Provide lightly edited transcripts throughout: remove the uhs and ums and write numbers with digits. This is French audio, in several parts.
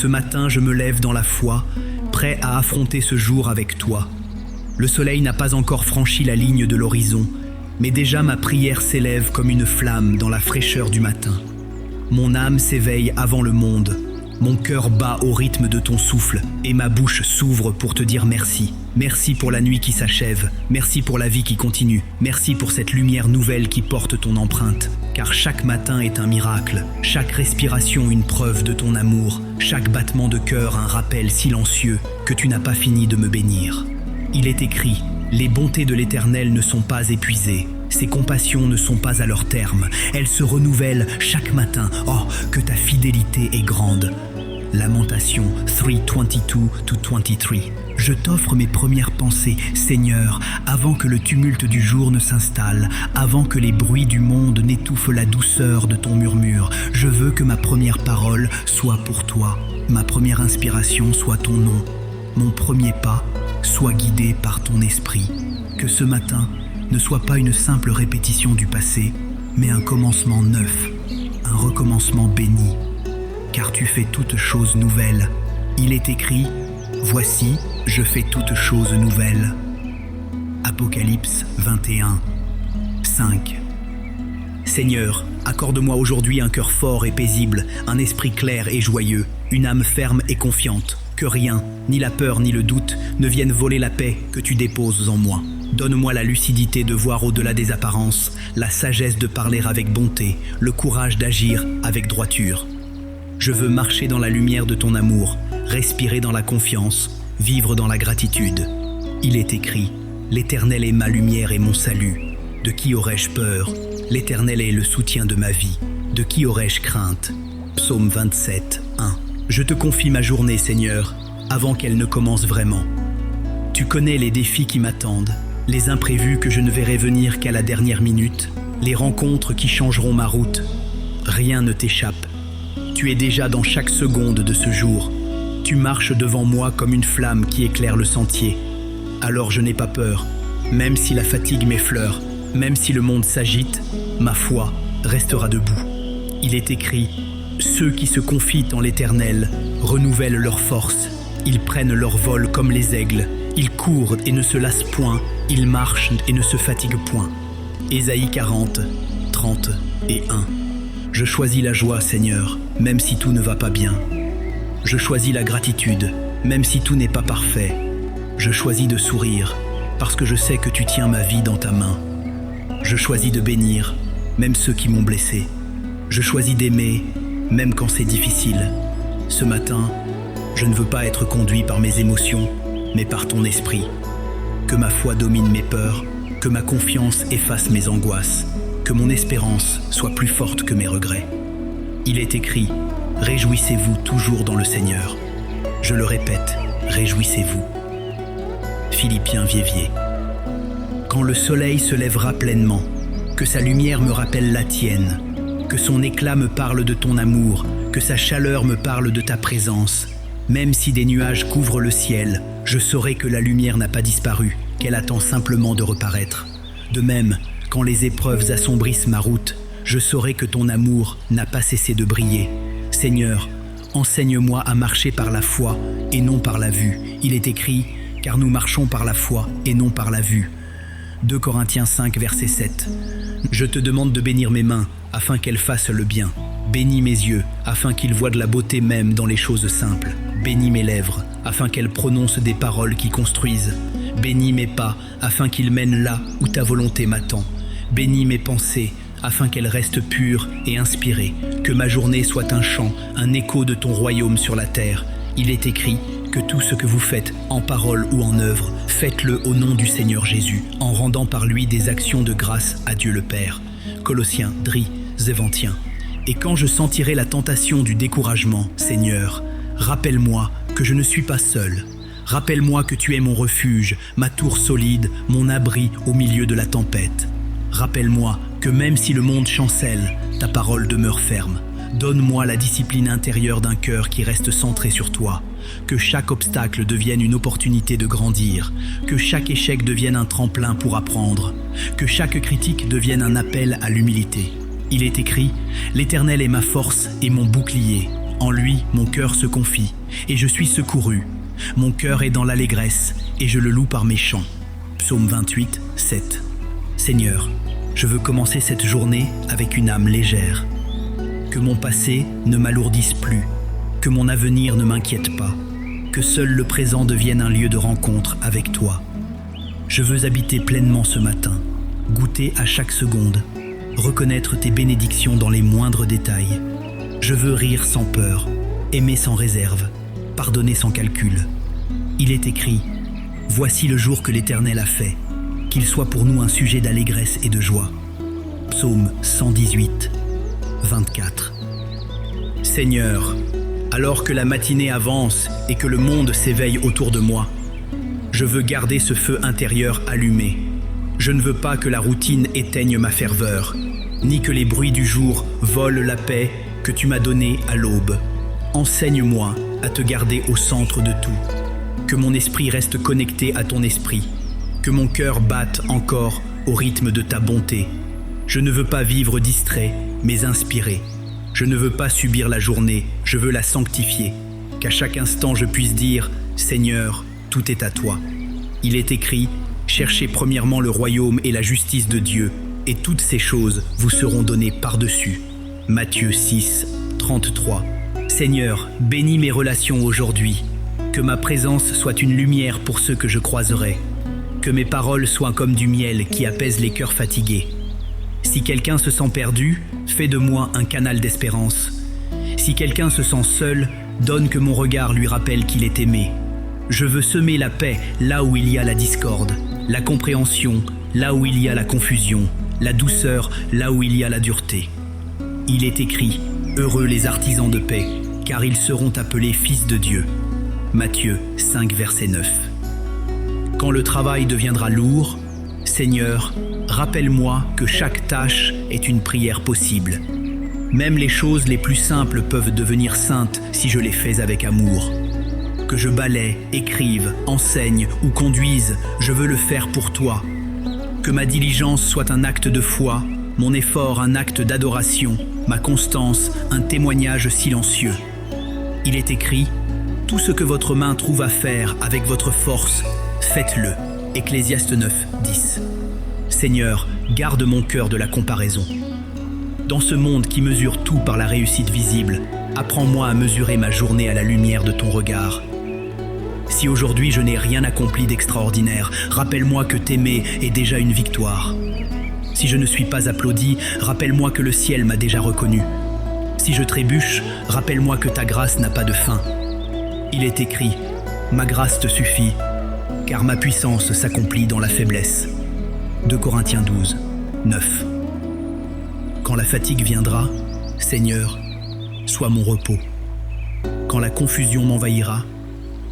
Ce matin, je me lève dans la foi, prêt à affronter ce jour avec toi. Le soleil n'a pas encore franchi la ligne de l'horizon, mais déjà ma prière s'élève comme une flamme dans la fraîcheur du matin. Mon âme s'éveille avant le monde, mon cœur bat au rythme de ton souffle et ma bouche s'ouvre pour te dire merci. Merci pour la nuit qui s'achève, merci pour la vie qui continue, merci pour cette lumière nouvelle qui porte ton empreinte. Car chaque matin est un miracle, chaque respiration une preuve de ton amour, chaque battement de cœur un rappel silencieux que tu n'as pas fini de me bénir. Il est écrit, les bontés de l'Éternel ne sont pas épuisées, ses compassions ne sont pas à leur terme, elles se renouvellent chaque matin. Oh, que ta fidélité est grande. Lamentation 3:22-23. Je t'offre mes premières pensées, Seigneur, avant que le tumulte du jour ne s'installe, avant que les bruits du monde n'étouffent la douceur de ton murmure. Je veux que ma première parole soit pour toi, ma première inspiration soit ton nom, mon premier pas soit guidé par ton esprit. Que ce matin ne soit pas une simple répétition du passé, mais un commencement neuf, un recommencement béni. Car tu fais toutes choses nouvelles. Il est écrit, voici, je fais toutes choses nouvelles. Apocalypse 21:5. Seigneur, accorde-moi aujourd'hui un cœur fort et paisible, un esprit clair et joyeux, une âme ferme et confiante, que rien, ni la peur ni le doute, ne viennent voler la paix que tu déposes en moi. Donne-moi la lucidité de voir au-delà des apparences, la sagesse de parler avec bonté, le courage d'agir avec droiture. Je veux marcher dans la lumière de ton amour, respirer dans la confiance, vivre dans la gratitude. Il est écrit, l'Éternel est ma lumière et mon salut. De qui aurais-je peur? L'Éternel est le soutien de ma vie. De qui aurais-je crainte? Psaume 27:1. Je te confie ma journée, Seigneur, avant qu'elle ne commence vraiment. Tu connais les défis qui m'attendent, les imprévus que je ne verrai venir qu'à la dernière minute, les rencontres qui changeront ma route. Rien ne t'échappe. Tu es déjà dans chaque seconde de ce jour. Tu marches devant moi comme une flamme qui éclaire le sentier. Alors je n'ai pas peur, même si la fatigue m'effleure, même si le monde s'agite, ma foi restera debout. Il est écrit, ceux qui se confient en l'Éternel renouvellent leur force. Ils prennent leur vol comme les aigles. Ils courent et ne se lassent point. Ils marchent et ne se fatiguent point. Ésaïe 40:30-1. Je choisis la joie, Seigneur, même si tout ne va pas bien. Je choisis la gratitude, même si tout n'est pas parfait. Je choisis de sourire, parce que je sais que tu tiens ma vie dans ta main. Je choisis de bénir, même ceux qui m'ont blessé. Je choisis d'aimer, même quand c'est difficile. Ce matin, je ne veux pas être conduit par mes émotions, mais par ton esprit. Que ma foi domine mes peurs, que ma confiance efface mes angoisses, que mon espérance soit plus forte que mes regrets. Il est écrit, réjouissez-vous toujours dans le Seigneur. Je le répète, réjouissez-vous. Philippiens Viévier. Quand le soleil se lèvera pleinement, que sa lumière me rappelle la tienne, que son éclat me parle de ton amour, que sa chaleur me parle de ta présence. Même si des nuages couvrent le ciel, je saurai que la lumière n'a pas disparu, qu'elle attend simplement de reparaître. De même, quand les épreuves assombrissent ma route, je saurai que ton amour n'a pas cessé de briller. Seigneur, enseigne-moi à marcher par la foi et non par la vue. Il est écrit, car nous marchons par la foi et non par la vue. 2 Corinthiens 5, verset 7. Je te demande de bénir mes mains, afin qu'elles fassent le bien. Bénis mes yeux, afin qu'ils voient de la beauté même dans les choses simples. Bénis mes lèvres, afin qu'elles prononcent des paroles qui construisent. Bénis mes pas, afin qu'ils mènent là où ta volonté m'attend. Bénis mes pensées, afin qu'elles restent pures et inspirées. Que ma journée soit un chant, un écho de ton royaume sur la terre. Il est écrit que tout ce que vous faites, en parole ou en œuvre, faites-le au nom du Seigneur Jésus, en rendant par lui des actions de grâce à Dieu le Père. Colossiens 3:21. Et quand je sentirai la tentation du découragement, Seigneur, rappelle-moi que je ne suis pas seul. Rappelle-moi que tu es mon refuge, ma tour solide, mon abri au milieu de la tempête. Rappelle-moi que même si le monde chancelle, ta parole demeure ferme. Donne-moi la discipline intérieure d'un cœur qui reste centré sur toi. Que chaque obstacle devienne une opportunité de grandir. Que chaque échec devienne un tremplin pour apprendre. Que chaque critique devienne un appel à l'humilité. Il est écrit, l'Éternel est ma force et mon bouclier. En lui, mon cœur se confie, et je suis secouru. Mon cœur est dans l'allégresse, et je le loue par mes chants. Psaume 28, 7. Seigneur, je veux commencer cette journée avec une âme légère. Que mon passé ne m'alourdisse plus, que mon avenir ne m'inquiète pas, que seul le présent devienne un lieu de rencontre avec toi. Je veux habiter pleinement ce matin, goûter à chaque seconde, reconnaître tes bénédictions dans les moindres détails. Je veux rire sans peur, aimer sans réserve, pardonner sans calcul. Il est écrit « Voici le jour que l'Éternel a fait, qu'il soit pour nous un sujet d'allégresse et de joie. » Psaume 118, 24. Seigneur, alors que la matinée avance et que le monde s'éveille autour de moi, je veux garder ce feu intérieur allumé. Je ne veux pas que la routine éteigne ma ferveur, ni que les bruits du jour volent la paix que tu m'as donnée à l'aube. Enseigne-moi à te garder au centre de tout, que mon esprit reste connecté à ton esprit, que mon cœur batte encore au rythme de ta bonté. Je ne veux pas vivre distrait, mais inspiré. Je ne veux pas subir la journée, je veux la sanctifier, qu'à chaque instant je puisse dire « Seigneur, tout est à toi ». Il est écrit « Cherchez premièrement le royaume et la justice de Dieu, et toutes ces choses vous seront données par-dessus. » Matthieu 6, 33. Seigneur, bénis mes relations aujourd'hui, que ma présence soit une lumière pour ceux que je croiserai, que mes paroles soient comme du miel qui apaise les cœurs fatigués. Si quelqu'un se sent perdu, fais de moi un canal d'espérance. Si quelqu'un se sent seul, donne que mon regard lui rappelle qu'il est aimé. Je veux semer la paix là où il y a la discorde, la compréhension là où il y a la confusion, la douceur là où il y a la dureté. Il est écrit « Heureux les artisans de paix, car ils seront appelés fils de Dieu. » Matthieu 5, verset 9. Quand le travail deviendra lourd, Seigneur, rappelle-moi que chaque tâche est une prière possible. Même les choses les plus simples peuvent devenir saintes si je les fais avec amour. Que je balaie, écrive, enseigne ou conduise, je veux le faire pour toi. Que ma diligence soit un acte de foi, mon effort un acte d'adoration, ma constance un témoignage silencieux. Il est écrit « Tout ce que votre main trouve à faire avec votre force, faites-le. » Ecclésiaste 9, 10. Seigneur, garde mon cœur de la comparaison. Dans ce monde qui mesure tout par la réussite visible, apprends-moi à mesurer ma journée à la lumière de ton regard. Si aujourd'hui je n'ai rien accompli d'extraordinaire, rappelle-moi que t'aimer est déjà une victoire. Si je ne suis pas applaudi, rappelle-moi que le ciel m'a déjà reconnu. Si je trébuche, rappelle-moi que ta grâce n'a pas de fin. Il est écrit « Ma grâce te suffit, car ma puissance s'accomplit dans la faiblesse. » 2 Corinthiens 12, 9. Quand la fatigue viendra, Seigneur, sois mon repos. Quand la confusion m'envahira,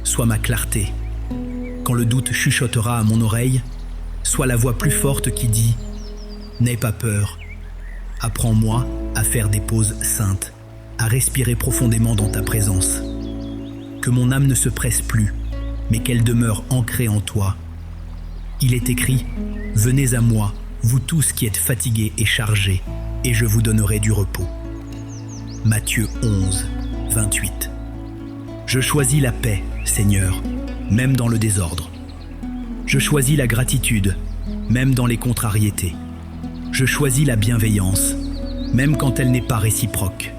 sois ma clarté. Quand le doute chuchotera à mon oreille, sois la voix plus forte qui dit « N'aie pas peur. Apprends-moi à faire des pauses saintes, à respirer profondément dans ta présence. Que mon âme ne se presse plus, mais qu'elle demeure ancrée en toi. Il est écrit « Venez à moi, vous tous qui êtes fatigués et chargés, et je vous donnerai du repos. » Matthieu 11, 28. Je choisis la paix, Seigneur, même dans le désordre. Je choisis la gratitude, même dans les contrariétés. Je choisis la bienveillance, même quand elle n'est pas réciproque.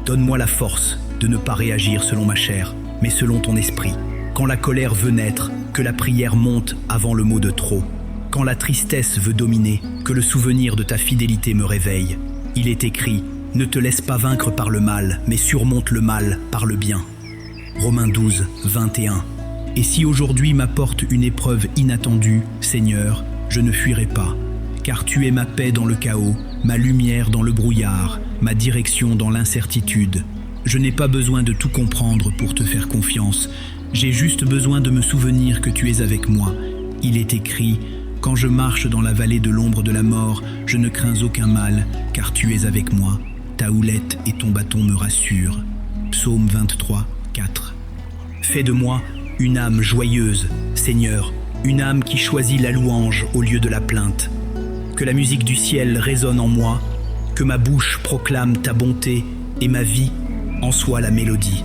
Donne-moi la force de ne pas réagir selon ma chair, mais selon ton esprit. Quand la colère veut naître, que la prière monte avant le mot de trop. Quand la tristesse veut dominer, que le souvenir de ta fidélité me réveille. Il est écrit « Ne te laisse pas vaincre par le mal, mais surmonte le mal par le bien. » Romains 12, 21. Et si aujourd'hui m'apporte une épreuve inattendue, Seigneur, je ne fuirai pas, car tu es ma paix dans le chaos, ma lumière dans le brouillard, ma direction dans l'incertitude. Je n'ai pas besoin de tout comprendre pour te faire confiance. J'ai juste besoin de me souvenir que tu es avec moi. Il est écrit « Quand je marche dans la vallée de l'ombre de la mort, je ne crains aucun mal, car tu es avec moi. Ta houlette et ton bâton me rassurent. » Psaume 23, 4. Fais de moi une âme joyeuse, Seigneur, une âme qui choisit la louange au lieu de la plainte. Que la musique du ciel résonne en moi, que ma bouche proclame ta bonté et ma vie en soit la mélodie.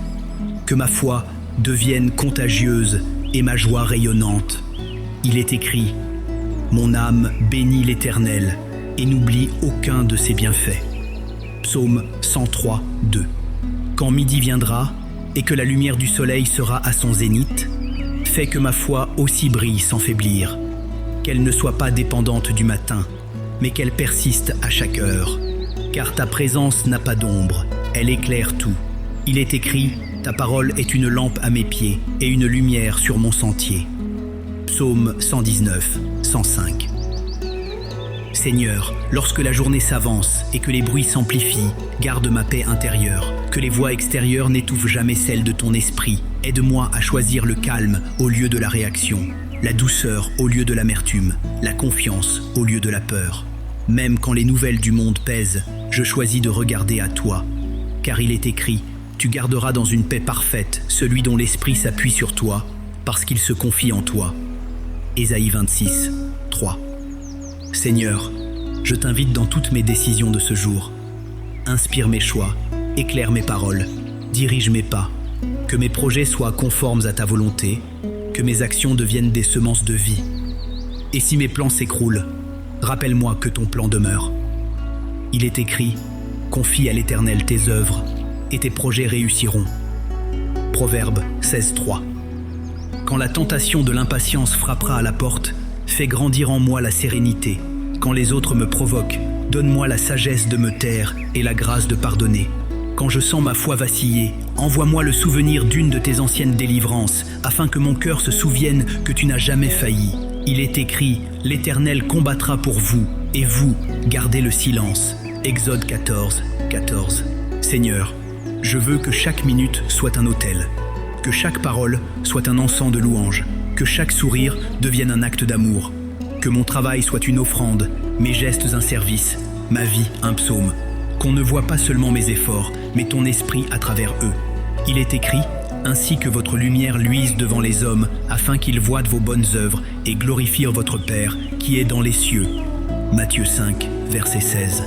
Que ma foi devienne contagieuse et ma joie rayonnante. Il est écrit: mon âme bénit l'Éternel et n'oublie aucun de ses bienfaits. Psaume 103, 2. Quand midi viendra et que la lumière du soleil sera à son zénith, fais que ma foi aussi brille sans faiblir, qu'elle ne soit pas dépendante du matin, mais qu'elle persiste à chaque heure. Car ta présence n'a pas d'ombre, elle éclaire tout. Il est écrit: ta parole est une lampe à mes pieds et une lumière sur mon sentier. Psaume 119, 105. Seigneur, lorsque la journée s'avance et que les bruits s'amplifient, garde ma paix intérieure, que les voix extérieures n'étouffent jamais celle de ton esprit. Aide-moi à choisir le calme au lieu de la réaction, la douceur au lieu de l'amertume, la confiance au lieu de la peur. Même quand les nouvelles du monde pèsent, je choisis de regarder à toi. Car il est écrit: tu garderas dans une paix parfaite celui dont l'esprit s'appuie sur toi, parce qu'il se confie en toi. Ésaïe 26, 3. Seigneur, je t'invite dans toutes mes décisions de ce jour. Inspire mes choix, éclaire mes paroles, dirige mes pas. Que mes projets soient conformes à ta volonté, que mes actions deviennent des semences de vie. Et si mes plans s'écroulent, rappelle-moi que ton plan demeure. Il est écrit: confie à l'Éternel tes œuvres, et tes projets réussiront. Proverbe 16, 3. Quand la tentation de l'impatience frappera à la porte, fais grandir en moi la sérénité. Quand les autres me provoquent, donne-moi la sagesse de me taire et la grâce de pardonner. Quand je sens ma foi vaciller, envoie-moi le souvenir d'une de tes anciennes délivrances, afin que mon cœur se souvienne que tu n'as jamais failli. Il est écrit: l'Éternel combattra pour vous, et vous, gardez le silence. Exode 14, 14. Seigneur, je veux que chaque minute soit un autel, que chaque parole soit un encens de louange, que chaque sourire devienne un acte d'amour, que mon travail soit une offrande, mes gestes un service, ma vie un psaume, qu'on ne voit pas seulement mes efforts, mais ton esprit à travers eux. Il est écrit: ainsi que votre lumière luise devant les hommes, afin qu'ils voient vos bonnes œuvres et glorifient votre Père qui est dans les cieux. Matthieu 5, verset 16.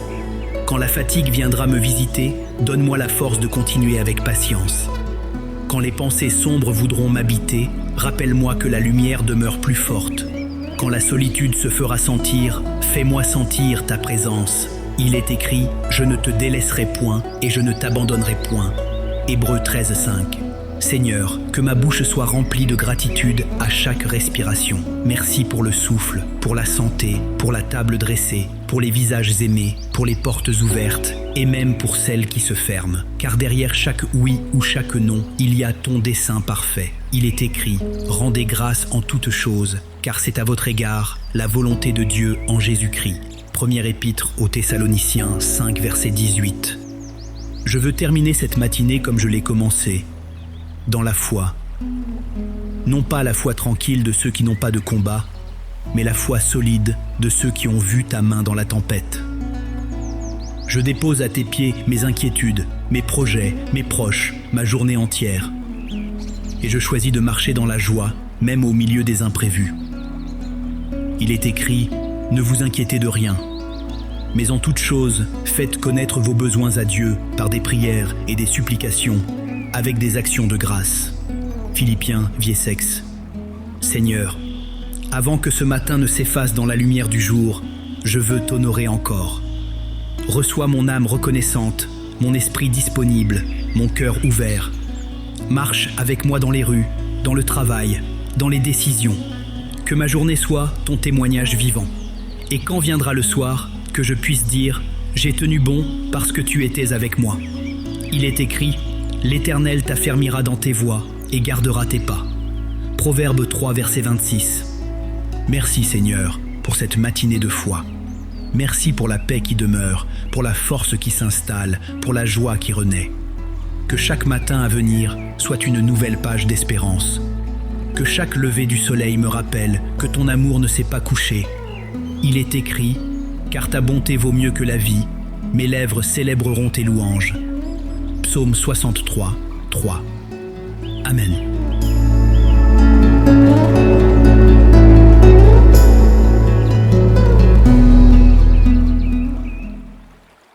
Quand la fatigue viendra me visiter, donne-moi la force de continuer avec patience. Quand les pensées sombres voudront m'habiter, rappelle-moi que la lumière demeure plus forte. Quand la solitude se fera sentir, fais-moi sentir ta présence. Il est écrit: je ne te délaisserai point et je ne t'abandonnerai point. Hébreux 13, 5. Seigneur, que ma bouche soit remplie de gratitude à chaque respiration. Merci pour le souffle, pour la santé, pour la table dressée, pour les visages aimés, pour les portes ouvertes et même pour celles qui se ferment. Car derrière chaque oui ou chaque non, il y a ton dessein parfait. Il est écrit: rendez grâce en toutes choses, car c'est à votre égard la volonté de Dieu en Jésus-Christ. Première épître aux Thessaloniciens 5, verset 18. Je veux terminer cette matinée comme je l'ai commencée, dans la foi. Non pas la foi tranquille de ceux qui n'ont pas de combat, mais la foi solide de ceux qui ont vu ta main dans la tempête. Je dépose à tes pieds mes inquiétudes, mes projets, mes proches, ma journée entière. Et je choisis de marcher dans la joie, même au milieu des imprévus. Il est écrit: ne vous inquiétez de rien, mais en toute chose, faites connaître vos besoins à Dieu par des prières et des supplications, avec des actions de grâce. Philippiens, Viessex. Seigneur, avant que ce matin ne s'efface dans la lumière du jour, je veux t'honorer encore. Reçois mon âme reconnaissante, mon esprit disponible, mon cœur ouvert. Marche avec moi dans les rues, dans le travail, dans les décisions. Que ma journée soit ton témoignage vivant. Et quand viendra le soir, que je puisse dire: j'ai tenu bon parce que tu étais avec moi. Il est écrit: l'Éternel t'affermira dans tes voies et gardera tes pas. Proverbe 3, verset 26. Merci Seigneur pour cette matinée de foi. Merci pour la paix qui demeure, pour la force qui s'installe, pour la joie qui renaît. Que chaque matin à venir soit une nouvelle page d'espérance. Que chaque lever du soleil me rappelle que ton amour ne s'est pas couché. Il est écrit: car ta bonté vaut mieux que la vie, mes lèvres célébreront tes louanges. Psaume 63, 3. Amen.